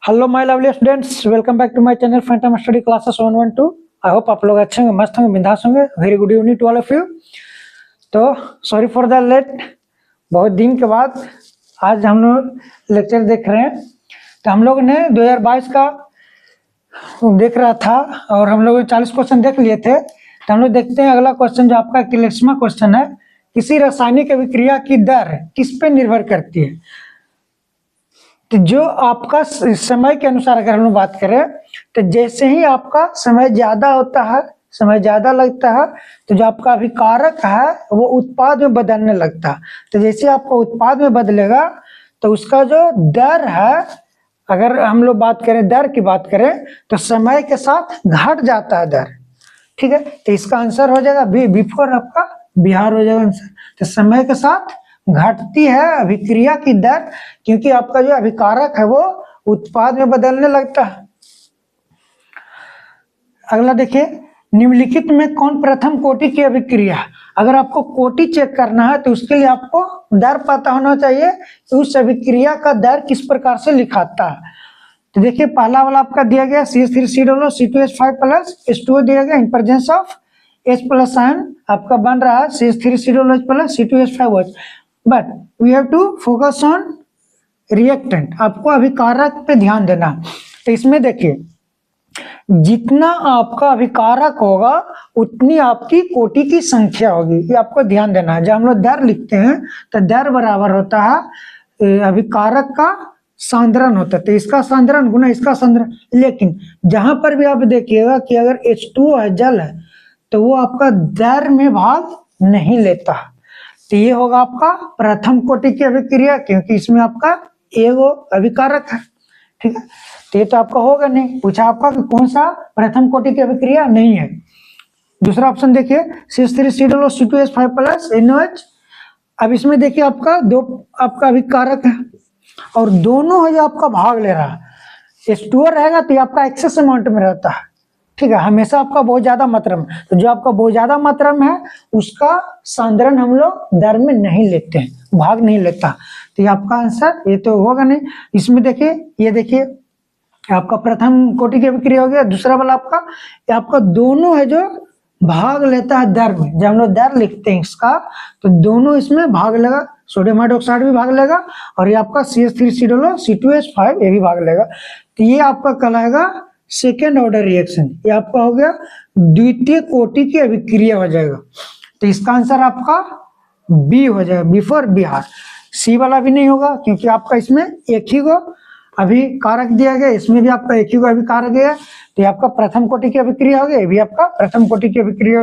Hello my lovely students, welcome back to my channel Phantom Study Classes 112। I hope आप लोग अच्छे होंगे, मस्त होंगे, बिंदास होंगे। Very good evening to all of you. तो सॉरी फॉर द लेट, बहुत दिन के बाद आज हम लोग लेक्चर देख रहे हैं। तो हम लोग ने 2022 का देख रहा था और हम लोग 40 क्वेश्चन देख लिए थे। तो हम लोग देखते हैं अगला क्वेश्चन जो आपका क्लेक्समा क्वेश्चन है। किसी रासायनिक अभिक्रिया की दर किस पे निर्भर करती है? तो जो आपका समय के अनुसार अगर हम लोग बात करें तो जैसे ही आपका समय ज्यादा होता है, समय ज्यादा लगता है, तो जो आपका अभिकारक है वो उत्पाद में बदलने लगता है। तो जैसे आपका उत्पाद में बदलेगा तो उसका जो दर है, अगर हम लोग बात करें दर की बात करें तो समय के साथ घट जाता है दर। ठीक है, तो इसका आंसर हो जाएगा बिफोर, आपका बिहार हो जाएगा आंसर। तो समय के साथ घटती है अभिक्रिया की दर, क्योंकि आपका जो अभिकारक है वो उत्पाद में बदलने लगता है। अगला देखिए, निम्नलिखित में कौन प्रथम कोटि की अभिक्रिया? अगर आपको कोटि चेक करना है तो उसके लिए आपको दर पता होना चाहिए कि उस अभिक्रिया का दर किस प्रकार से लिखाता है। तो देखिए, पहला वाला आपका दिया गया CH3COO C2H5 प्लस H2O दिया गया in presence of H plus ion, आपका बन रहा है CH3COOH plus C2H5OH। But we have to focus on reactant, आपको अभिकारक पे ध्यान देना। तो इसमें देखिए, जितना आपका अभिकारक होगा उतनी आपकी कोटि की संख्या होगी, ये आपको ध्यान देना है। जब हम लोग दर लिखते हैं तो दर बराबर होता है अभिकारक का सांद्रण होता है, तो इसका सांद्रण गुना इसका सांद्रण। लेकिन जहां पर भी आप देखिएगा कि अगर H2O है, जल है, तो वो आपका दर में भाग नहीं लेता। तो ये होगा आपका प्रथम कोटि की अभिक्रिया, क्योंकि इसमें आपका एगो अभिकारक है। ठीक है, तो ये तो आपका होगा नहीं। पूछा आपका कि कौन सा प्रथम कोटि की अभिक्रिया नहीं है। दूसरा ऑप्शन देखिए, CH3COO C2H5 प्लस NOH। अब इसमें देखिए आपका दो आपका अभिकारक है और दोनों है जो आपका भाग ले रहा है। H2O रहेगा तो ये आपका एक्सेस अमाउंट में रहता है। ठीक है, हमेशा आपका बहुत ज्यादा मात्रा में, तो जो आपका बहुत ज्यादा मात्रा में है उसका सांद्रण हम लोग दर में नहीं लेते हैं, भाग नहीं लेता। तो ये आपका आंसर ये तो होगा नहीं। इसमें देखिए, ये देखिए आपका प्रथम कोटि की अभिक्रिया हो गया। दूसरा वाला आपका, ये आपका दोनों है जो भाग लेता है दर में। जब हम लोग दर लिखते हैं इसका तो दोनों इसमें भाग लेगा, सोडियम हाइड्रोक्साइड भी भाग लेगा और ये आपका CH3COO C2H5 ये भी भाग लेगा। तो ये आपका कहलाएगा सेकेंड ऑर्डर रिएक्शन, ये आपका हो गया द्वितीय कोटि की अभिक्रिया हो जाएगा। तो इसका आंसर आपका बी हो जाएगा, बिफोर बिहार। सी वाला भी नहीं होगा क्योंकि आपका इसमें एक ही को अभिकारक दिया गया, इसमें भी आपका एक ही को अभिकारक गया। तो ये आपका प्रथम कोटि की अभिक्रिया हो गया, ये भी आपका प्रथम कोटि की अभिक्रिया।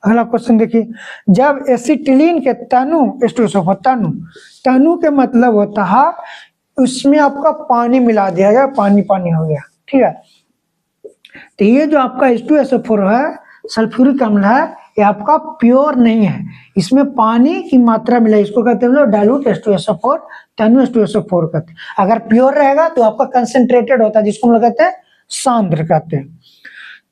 अगला क्वेश्चन देखिए, जब एसिटिलीन के तनु H2SO4 तनु के मतलब होता है उसमें आपका पानी मिला दिया गया, पानी पानी हो गया। ठीक है, तो ये जो आपका H2SO4 है, सल्फ्यूरिक अम्ल है, ये आपका प्योर नहीं है, इसमें पानी की मात्रा मिला, इसको कहते हैं हम लोग डाइल्यूट H2SO4, तनु H2SO4 कहते हैं। अगर प्योर रहेगा तो आपका कंसेंट्रेटेड होता है, जिसको हम लोग कहते हैं सांद्र कहते हैं।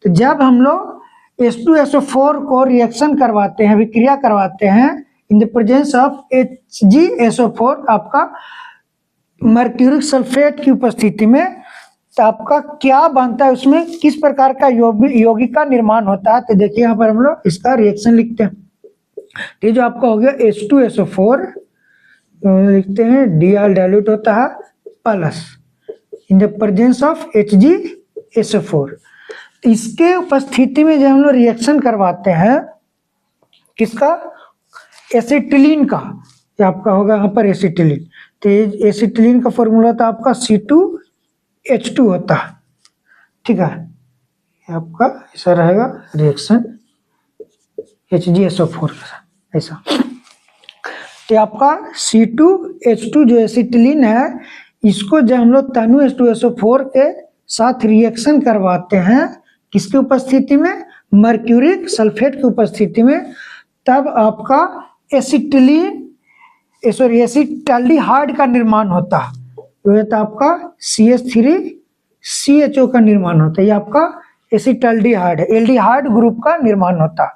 तो जब हम लोग H2SO4 को रिएक्शन करवाते हैं, विक्रिया करवाते हैं in the presence of HgSO4, आपका मर्क्यूरिक सल्फेट की उपस्थिति में, तो आपका क्या बनता है, उसमें किस प्रकार का यौगिक का निर्माण होता है। तो देखिए यहाँ पर हम लोग इसका रिएक्शन लिखते हैं। ये जो आपका हो गया H2SO4 लिखते हैं, Dl डाइल्यूट होता है plus in the presence of HgSO4। इसके उपस्थिति में जब हम लोग रिएक्शन करवाते हैं किसका, एसिटिलीन का, ये आपका होगा यहाँ पर एसिटिलीन। तो एसिटिलीन का फॉर्मूला होता है आपका C2H2 होता है। ठीक है, आपका ऐसा रहेगा रिएक्शन HgSO4 के साथ ऐसा। तो आपका C2H2 जो एसिटिलीन है, इसको जब हम लोग तनु H2SO4 के साथ रिएक्शन करवाते हैं किसकी उपस्थिति में, मर्क्यूरिक सल्फेट की उपस्थिति में, तब आपका एसिटाल्डिहाइड का निर्माण होता है। तो आपका CH3CHO का निर्माण होता है, ये आपका एसिटाल्डिहाइड है, एल्डिहाइड ग्रुप का निर्माण होता है।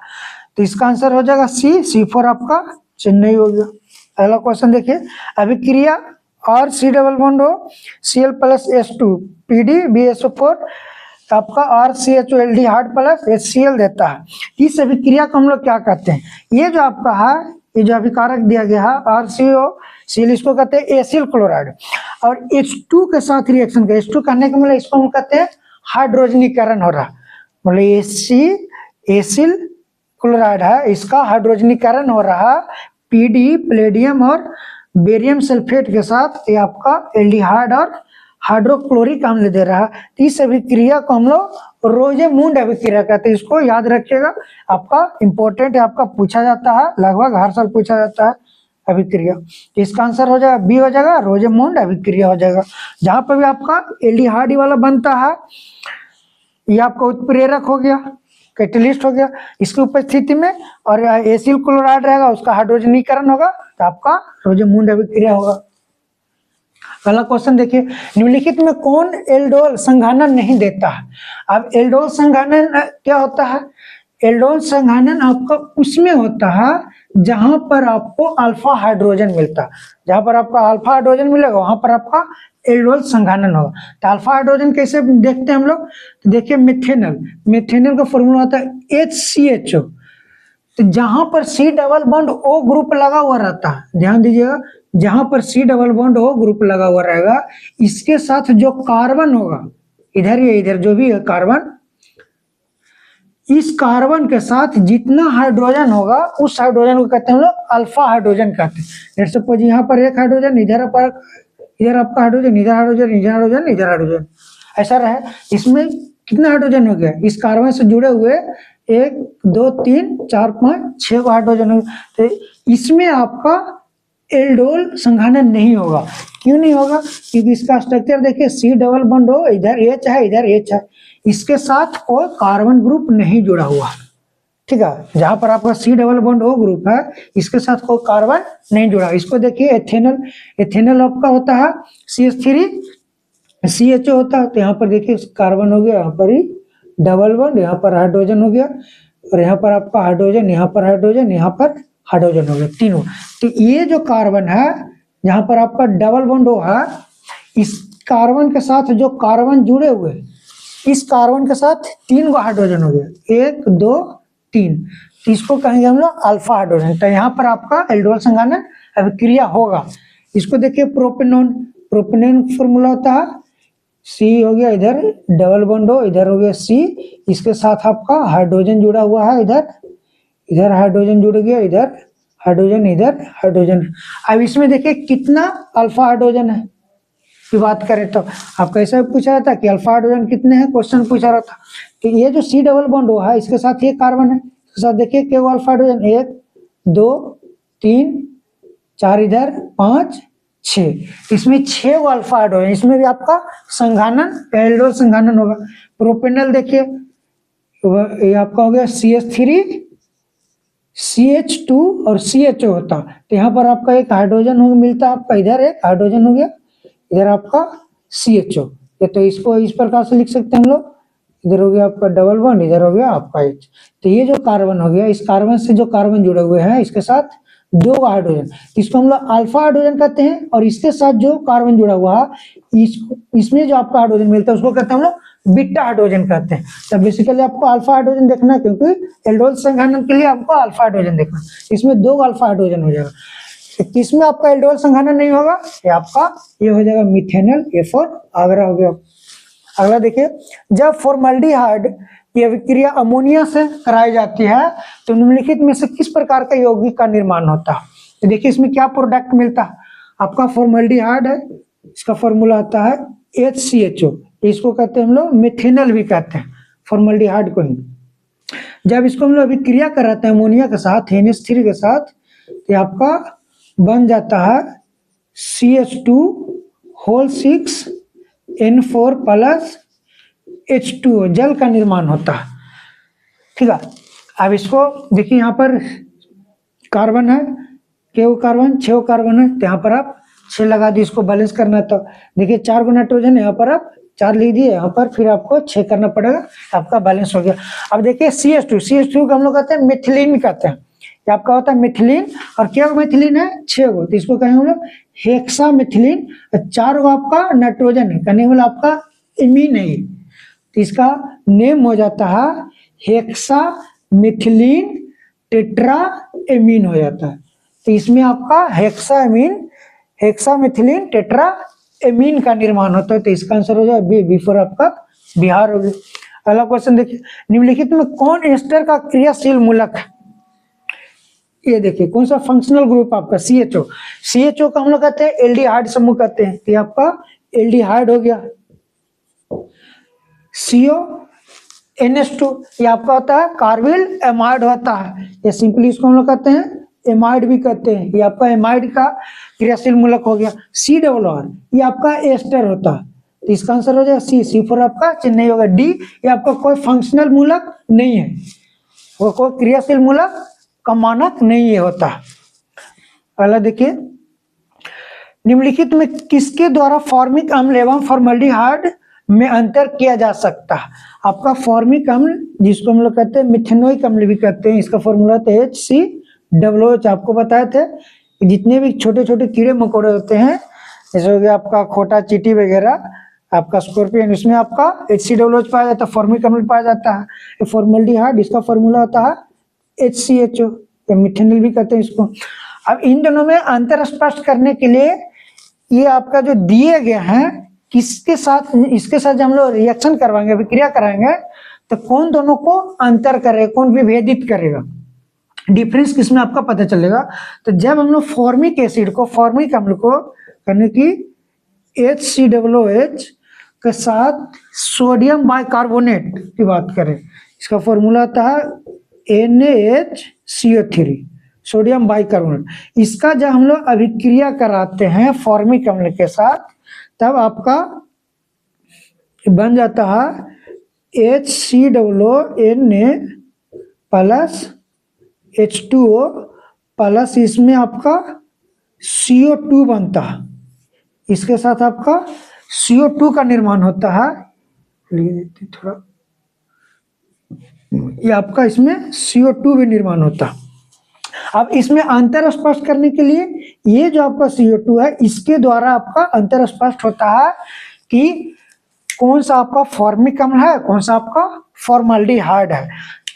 तो इसका आंसर हो जाएगा C4 आपका चेन्नई हो गया। अगला क्वेश्चन देखिए, अभिक्रिया और सी डबल बॉन्ड हो Cl प्लस H2 PdBSO4 आपका और CHOLD हार्ड प्लस HCl देता है। इस अभिक्रिया को हम लोग क्या कहते हैं, ये जो आपका है, ये जो अभिकारक दिया गया है RCOCl, इसको कहते हैं एसिल क्लोराइड, और H2 के साथ रिएक्शन का, H2 कहने का मतलब इसको हम कहते हैं हाइड्रोजनीकरण हो रहा, मतलब एसिल क्लोराइड है, इसका हाइड्रोजनीकरण हो रहा PD प्लेडियम और बेरियम सल्फेट के साथ, ये आपका एल्डिहाइड और हाइड्रोक्लोरिक अम्ल दे रहा है। इस अभिक्रिया को हम लोग रोजेमुंड अभिक्रिया कहते हैं, इसको याद रखिएगा, आपका इंपॉर्टेंट है, आपका पूछा जाता है, लगभग हर साल पूछा जाता है अभिक्रिया। इसका आंसर हो जाएगा बी हो जाएगा, रोजेमुंड अभिक्रिया हो जाएगा। जहां पर भी आपका एल्डिहाइड वाला बनता है, ये आपका उत्प्रेरक हो गया, कैटलिस्ट हो गया इसकी उपस्थिति में, और एसिल क्लोराइड रहेगा, उसका हाइड्रोजनीकरण होगा, तो आपका रोजेमुंड अभिक्रिया होगा। अगला क्वेश्चन देखिए, निम्नलिखित में कौन एल्डोल संघानन नहीं देता है। अब एल्डोल संघानन क्या होता है, एल्डोल संघानन आपका उसमें होता है जहां पर आपको अल्फा हाइड्रोजन मिलता है, जहां पर आपका अल्फा हाइड्रोजन मिलेगा वहां पर आपका एल्डोल संघानन होगा। तो अल्फा हाइड्रोजन कैसे देखते हैं हम लोग, तो देखिए मेथेनल का फॉर्मूला होता है HCHO, तो जहां पर C double bond O group लगा हुआ रहता है, ध्यान दीजिएगा, जहां पर C double bond O group लगा हुआ रहेगा, इसके साथ जो कार्बन होगा, इधर जो भी है कार्बन, इस कार्बन के साथ जितना हाइड्रोजन होगा उस हाइड्रोजन को कहते हैं हम लोग अल्फा हाइड्रोजन कहते हैं। लेट्स सपोज यहाँ पर एक हाइड्रोजन, इधर आपका हाइड्रोजन, इधर हाइड्रोजन, इधर हाइड्रोजन, इधर हाइड्रोजन, ऐसा रहे। इसमें कितना हाइड्रोजन हो गया, इस कार्बन से जुड़े हुए 1 2 3 4 5 6 हाइड्रोजन हो, तो इसमें आपका एल्डोल संघानन नहीं होगा। क्यों नहीं होगा, क्योंकि इसका स्ट्रक्चर देखिए, C डबल बॉन्ड हो, इधर H है, इधर H है, इसके साथ कोई कार्बन ग्रुप नहीं जुड़ा हुआ, ठीक है। जहां पर आपका C double bond O group है, इसके साथ कोई कार्बन नहीं जुड़ा। इसको देखिए एथेनल आपका होता है CH3 CHO होता है, तो यहाँ पर देखिए कार्बन हो गया, यहाँ पर ही डबल बॉन्ड, यहाँ पर हाइड्रोजन हो गया, और यहाँ पर आपका हाइड्रोजन, यहाँ पर हाइड्रोजन, यहाँ पर हाइड्रोजन हो गया, तीनों। तो ये जो कार्बन है जहां पर आपका डबल बॉन्ड हो है, इस कार्बन के साथ जो कार्बन जुड़े हुए, इस कार्बन के साथ 3 हाइड्रोजन हो गया, 1 2 3, तो इसको कहेंगे हम लोग अल्फा हाइड्रोजन। तो यहाँ पर आपका एल्डोल संघानन अभिक्रिया होगा। इसको देखिए प्रोपेनॉन फॉर्मूला होता है, C हो गया, इधर डबल बॉन्ड हो, इधर हो गया C, इसके साथ आपका हाइड्रोजन जुड़ा हुआ है, इधर हाइड्रोजन जुड़ गया, इधर हाइड्रोजन। अब इसमें देखिए कितना अल्फा हाइड्रोजन है की बात करें तो आपको ऐसा पूछा जाता कि अल्फा हाइड्रोजन कितने हैं, क्वेश्चन पूछा रहा था। तो ये जो C डबल बॉन्ड है, इसके साथ ये कार्बन है, इसके साथ देखिए क्या अल्फा हाइड्रोजन, 1 2 3 4, इधर 5 6, इसमें 6 अल्फा हाइड्रोजन, इसमें भी आपका संघानन एल्डोल संघानन होगा। प्रोपेनल देखिए, ये आपका हो गया CH3 CH2 और CHO होता, तो यहाँ पर आपका एक हाइड्रोजन हो मिलता, आपका इधर एक हाइड्रोजन हो गया, इधर आपका CHO, ये तो इसको इस प्रकार से लिख सकते हैं हम लोग, इधर हो गया आपका डबल बॉन्ड, इधर हो गया आपका H। तो ये जो कार्बन हो गया, इस कार्बन से जो कार्बन जुड़े हुए हैं, इसके साथ 2 हाइड्रोजन, इसको हम लोग अल्फा हाइड्रोजन कहते हैं, और इसके साथ जो कार्बन जुड़ा हुआ है, इसमें जो आपका हाइड्रोजन मिलता है उसको कहते हैं हम लोग बीटा हाइड्रोजन कहते हैं। तो बेसिकली आपको अल्फा हाइड्रोजन देखना है, क्योंकि एल्डोल संघानन के लिए आपको अल्फा हाइड्रोजन देखना है, इसमें 2 अल्फा हाइड्रोजन हो जाएगा। किसमें आपका एल्डोल संघानन नहीं होगा, ये आपका ये हो जाएगा मिथेनल, A4 आगरा हो गया। अगला देखिए, जब फॉर्मल्डिहाइड की अभिक्रिया अमोनिया से कराई जाती है तो निम्नलिखित में से किस प्रकार का यौगिक का निर्माण होता है। तो देखिए इसमें क्या प्रोडक्ट मिलता है, आपका फॉर्मल्डिहाइड है, इसका फॉर्मूला आता है HCHO, इसको कहते हैं हम लोग मिथेनल भी कहते हैं फॉर्मल्डिहाइड को ही। जब इसको हम लोग अभिक्रिया कराते हैं अमोनिया के साथ, NH3 के साथ, तो आपका बन जाता है CH2 6N4 प्लस H2O, जल का निर्माण होता है, ठीक है। अब इसको देखिए, यहाँ पर कार्बन है, केव कार्बन 6 कार्बन है, तो यहाँ पर आप 6 लगा दी, इसको बैलेंस करना। तो देखिए 4 गुना नाइट्रोजन, यहाँ पर आप 4 लिख दिए, यहाँ पर फिर आपको 6 करना पड़ेगा, आपका बैलेंस हो गया। अब देखिए CH2 को हम लोग कहते हैं मिथिलीन कहते हैं, आपका होता है मिथिलीन, और क्या मिथिलीन है 6 गो, तो इसको कहेंगे हम लोग हेक्सामिथिलीन, 4 होगा आपका नाइट्रोजन है, कहने वाला आपका इमीन है, तो इसका नेम हो जाता है हेक्सामिथिलीन टेट्रा एमीन हो जाता है। तो इसमें आपका हेक्सामिथिलीन टेट्रा एमीन का निर्माण होता है, तो इसका आंसर हो जाए बी, फॉर आपका बिहार हो गया। अगला क्वेश्चन देखिए, निम्नलिखित में कौन एस्टर का क्रियाशील मूलक है? ये देखिए कौन सा फंक्शनल ग्रुप आपका CHO, CHO का हम लोग कहते हैं एल्डिहाइड समूह कहते हैं, तो आपका एल्डिहाइड हो गया। CONH2 ये आपका होता है कार्बिल एमाइड होता है, ये सिंपली इसको हम लोग कहते हैं एमाइड भी कहते हैं, ये आपका एमाइड का क्रियाशील मूलक हो गया। CRR ये आपका एस्टर होता है, तो इसका आंसर हो जाएगा सी, फॉर आपका चेन्नई होगा। D ये आपका कोई फंक्शनल मूलक नहीं है, वो कोई क्रियाशील मूलक का मानक नहीं होता। अगला देखिए, निम्नलिखित में किसके द्वारा फॉर्मिक अम्ल एवं फॉर्मल्डिहाइड में अंतर किया जा सकता है? आपका फॉर्मिक अम्ल जिसको हम लोग कहते हैं मिथेनोइक अम्ल भी कहते हैं, इसका फॉर्मूला तो HCOOH। आपको बताए थे जितने भी छोटे छोटे कीड़े मकोड़े होते हैं, जैसे हो गया आपका खोटा चींटी वगैरह, आपका स्कॉर्पियन, इसमें आपका HCOOH पाया जाता है, फॉर्मिक अम्ल पाया जाता है। फॉर्मल्डिहाइड इसका फॉर्मूला होता है HCHO, या मिथेनॉल भी कहते हैं इसको। अब इन दोनों में अंतर स्पष्ट करने के लिए ये आपका जो दिए गए हैं, किसके साथ इसके साथ जब हम लोग रिएक्शन करवाएंगे, अभिक्रिया कराएंगे, तो कौन दोनों को अंतर करेगा, कौन विभेदित करेगा, डिफरेंस किसमें आपका पता चलेगा। तो जब हम लोग फॉर्मिक एसिड को, फॉर्मिक अम्ल को करने की HCOOH के साथ सोडियम बाइकार्बोनेट की बात करें, इसका फॉर्मूला आता है NaHCO3, सोडियम बाइकार्बोनेट। इसका जब हम लोग अभिक्रिया कराते हैं फॉर्मिक अम्ल के साथ, तब आपका बन जाता है HCONA प्लस H2O प्लस इसमें आपका CO2 बनता है, इसके साथ आपका CO2 का निर्माण होता है। थोड़ा ये आपका इसमें CO2 भी निर्माण होता है। अब इसमें अंतर स्पष्ट करने के लिए ये जो आपका CO2 है, इसके द्वारा आपका अंतर स्पष्ट होता है कि कौन सा आपका फॉर्मिक अम्ल है, कौन सा आपका फॉर्मल्डिहाइड है।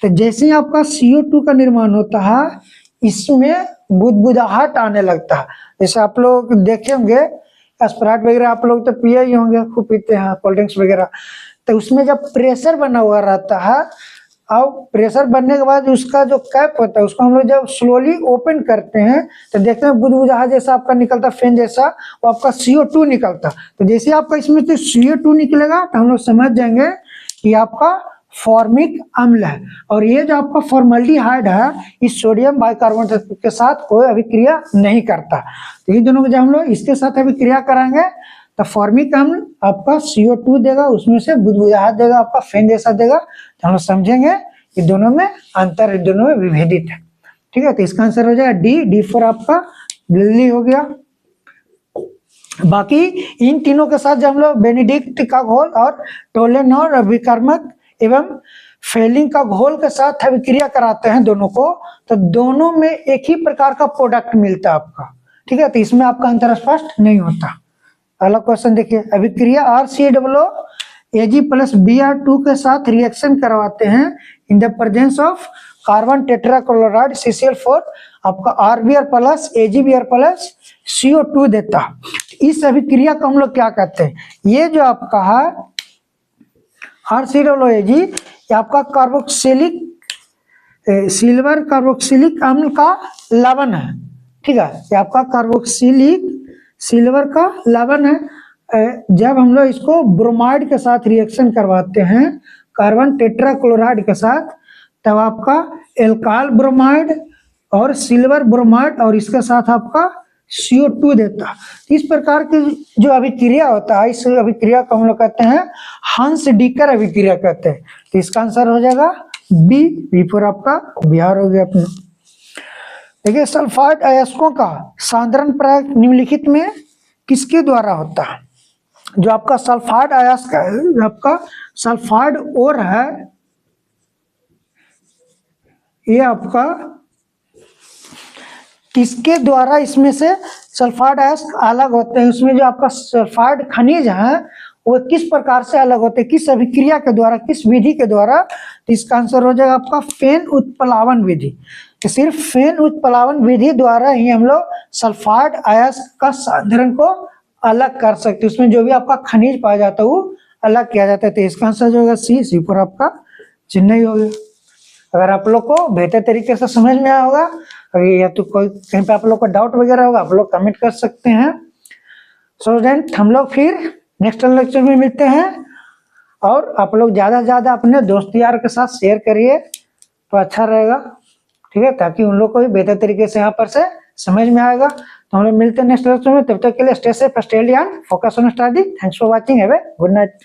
तो जैसे ही आपका CO2 का निर्माण होता है, इसमें बुदबुदाहट आने लगता है। जैसे आप लोग देखे होंगे स्प्राइट वगैरह, आप लोग तो पिए ही होंगे, खूब पीते हैं कोल्ड ड्रिंक्स वगैरह, तो उसमें जब प्रेशर बना हुआ रहता है, और प्रेशर बनने के बाद उसका जो कैप होता है उसको हम लोग जब स्लोली ओपन करते हैं, तो देखते हैं बुदबुदाहट जैसा आपका निकलता, फैन जैसा, वो आपका CO2 निकलता। तो जैसे आपका इसमें से CO2 निकलेगा, तो हम लोग समझ जाएंगे कि आपका फॉर्मिक अम्ल है। और ये जो आपका फॉर्मल्डिहाइड है, इस सोडियम बाइकार्बोनेट के साथ कोई अभिक्रिया नहीं करता। तो ये दोनों को जब हम लोग इसके साथ अभिक्रिया कराएंगे, तो फॉर्मिक अम्ल आपका CO2 देगा, उसमें से बुदबुदाहट देगा, आपका फैन जैसा देगा। तो हम लोग समझेंगे कि दोनों में अंतर, दोनों में विभेदित है। ठीक है, तो इसका आंसर हो जाएगा डी, फॉर आपका दिल्ली हो गया। बाकी इन तीनों के साथ जब हम लोग बेनेडिक्ट का घोल और टोलेनॉल अभिकर्मक एवं फेलिंग का घोल के साथ अभिक्रिया कराते हैं दोनों को, तो दोनों में एक ही प्रकार का प्रोडक्ट मिलता है आपका। ठीक है, तो इसमें आपका अंतर स्पष्ट नहीं होता। अगला क्वेश्चन देखिए, अभिक्रिया RCOAG प्लस Br2 के साथ रिएक्शन करवाते हैं in the presence of carbon tetrachloride CCl4, आपका RBr plus AgBr plus CO2 देता। इस अभिक्रिया को हम लोग क्या कहते हैं? ये जो आपका है RCOAG, ये आपका कार्बोक्सिलिक सिल्वर कार्बोक्सिलिक अम्ल का लवण है। ठीक है, ये आपका कार्बोक्सिलिक सिल्वर का लवण है। जब हम लोग इसको ब्रोमाइड के साथ रिएक्शन करवाते हैं, कार्बन टेट्राक्लोराइड के साथ, तब आपका एल्काइल ब्रोमाइड और सिल्वर ब्रोमाइड और इसके साथ आपका CO2 देता। इस प्रकार की जो अभिक्रिया होता है, इस अभिक्रिया को हम लोग कहते हैं हंस-डीकर अभिक्रिया कहते हैं। तो इसका आंसर हो जाएगा बी, फॉर आपका बिहार हो गया अपना। देखिए, सल्फाइड अयस्कों का साधारण प्रयोग निम्नलिखित में किसके द्वारा होता है? जो आपका सल्फाइड अयस्क है, जो आपका सल्फाइड ओर है, ये आपका किसके द्वारा इसमें से सल्फाइड अयस्क अलग होते हैं, उसमें जो आपका सल्फाइड खनिज है वो किस प्रकार से अलग होते हैं, किस अभिक्रिया के द्वारा, किस विधि के द्वारा। तो इसका आंसर हो जाएगा आपका फेन उत्प्लावन विधि। कि सिर्फ फेन उत्प्लावन विधि द्वारा ही हम लोग सल्फाइड अयस्क का सांद्रण को अलग कर सकते हैं, उसमें जो भी आपका खनिज पाया जाता है वो अलग किया जाता है। तो इसका आंसर जो होगा सी पर आपका चिन्ह ही हो गया। अगर आप लोग को बेहतर तरीके से समझ में आया होगा, अगर या तो कोई कहीं पे आप लोग को डाउट वगैरह होगा, आप लोग कमेंट कर सकते हैं। सो स्टूडेंट, हम लोग फिर नेक्स्ट लेक्चर में मिलते हैं, और आप लोग ज़्यादा से ज़्यादा अपने दोस्त यार के साथ शेयर करिए तो अच्छा रहेगा, ठीक है, ताकि उन लोग को भी बेहतर तरीके से यहाँ पर से समझ में आएगा। तो हम लोग मिलते हैं नेक्स्ट लेक्चर में, तब तक के लिए stay safe, stay healthy and focus on study. Thanks for watching, have a good night.